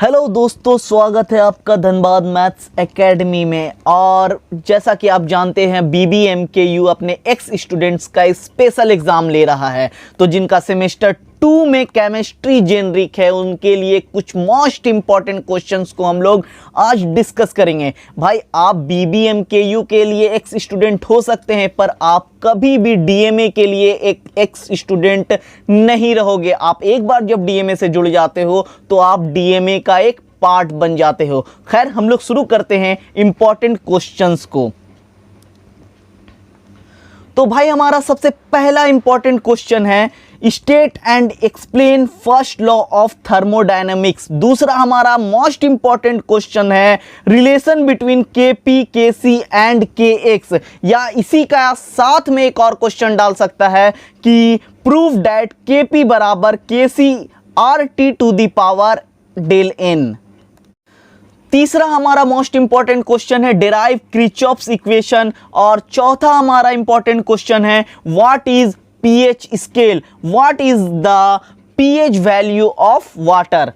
Hello दोस्तों, स्वागत है आपका धनबाद मैथ्स एकेडमी में। और जैसा कि आप जानते हैं BBMKU अपने एक्स स्टूडेंट्स का स्पेशल एग्ज़ाम ले रहा है। तो जिनका सेमेस्टर 2 में केमिस्ट्री जेनरिक है उनके लिए कुछ मोस्ट इंपॉर्टेंट क्वेश्चंस को हम लोग आज डिस्कस करेंगे। भाई आप BBMKU के लिए एक्स स्टूडेंट हो सकते हैं पर आप कभी भी DMA के लिए एक एक्स स्टूडेंट नहीं रहोगे। आप एक बार जब DMA से जुड़ जाते हो तो आप DMA का एक पार्ट बन जाते हो। खैर, हम लोग शुरू करते हैं इंपॉर्टेंट क्वेश्चंस को। तो भाई हमारा सबसे पहला इंपॉर्टेंट क्वेश्चन है state and explain first law of thermodynamics. दूसरा हमारा मोस्ट इंपॉर्टेंट क्वेश्चन है relation between KP KC and KX, या इसी का साथ में एक और क्वेश्चन डाल सकता है कि प्रूव दैट KP बराबर KC RT to the power del N। तीसरा हमारा मोस्ट इंपॉर्टेंट क्वेश्चन है डिराइव किरचॉफ्स इक्वेशन। और चौथा हमारा इंपॉर्टेंट क्वेश्चन है what is pH scale, what is the pH value of water.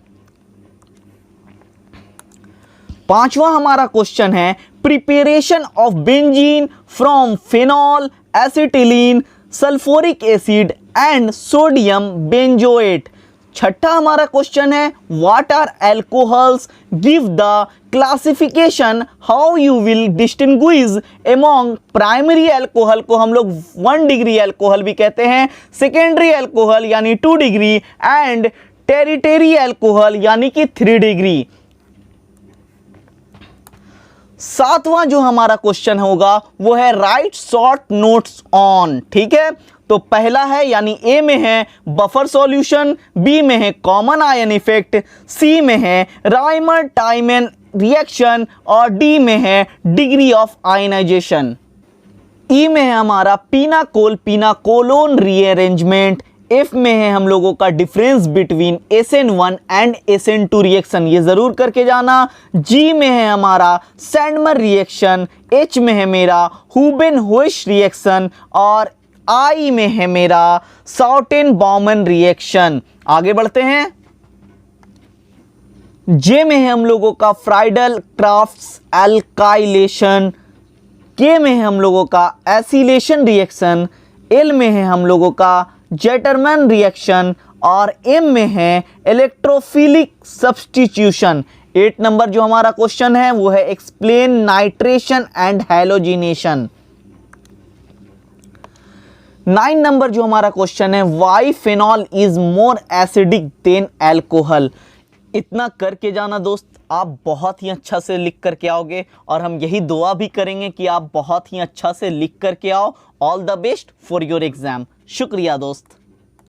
पांचवा हमारा क्वेश्चन है preparation of benzene from phenol, acetylene, sulphuric acid and sodium benzoate. छठा हमारा क्वेश्चन है what are alcohols, give the classification, how you will distinguish among primary alcohol को हम लोग 1 degree alcohol भी कहते हैं, सेकेंडरी एल्कोहल यानी 2 डिग्री एंड टेरिटरी एल्कोहल यानी कि 3 डिग्री। सातवां जो हमारा क्वेश्चन होगा वो है राइट शॉर्ट नोट्स ऑन। ठीक है, तो पहला है यानी A में है बफर सॉल्यूशन, B में है कॉमन आयन इफेक्ट, C में है राइमर टाइमन रिएक्शन और D में है डिग्री ऑफ आयनाइजेशन। E में है हमारा पीनाकोल पीनाकोलोन रीअरेंजमेंट। F में है हम लोगों का difference between SN1 and SN2 reaction, ये जरूर करके जाना। G में है हमारा सैंडमर रिएक्शन। H में है मेरा हुबेन-होइश रिएक्शन और I में है मेरा सॉल्टेन-बॉमन रिएक्शन। आगे बढ़ते हैं। J में है हम लोगों का फ्राइडल-क्राफ्ट्स एल्काइलेशन। K में है हम लोगों का एसिलेशन रिएक्शन। L में है हम लोगों का जेटरमैन रिएक्शन और M में है इलेक्ट्रोफिलिक सब्स्टिट्यूशन। 8 नंबर जो हमारा क्वेश्चन है वो है explain nitration and halogenation. 9 number जो हमारा क्वेश्चन है why phenol is more acidic than alcohol. इतना करके जाना दोस्त, आप बहुत ही अच्छा से लिख करके आओगे और हम यही दुआ भी करेंगे कि आप बहुत ही अच्छा से लिख करके आओ। All the best for your exam. शुक्रिया दोस्त।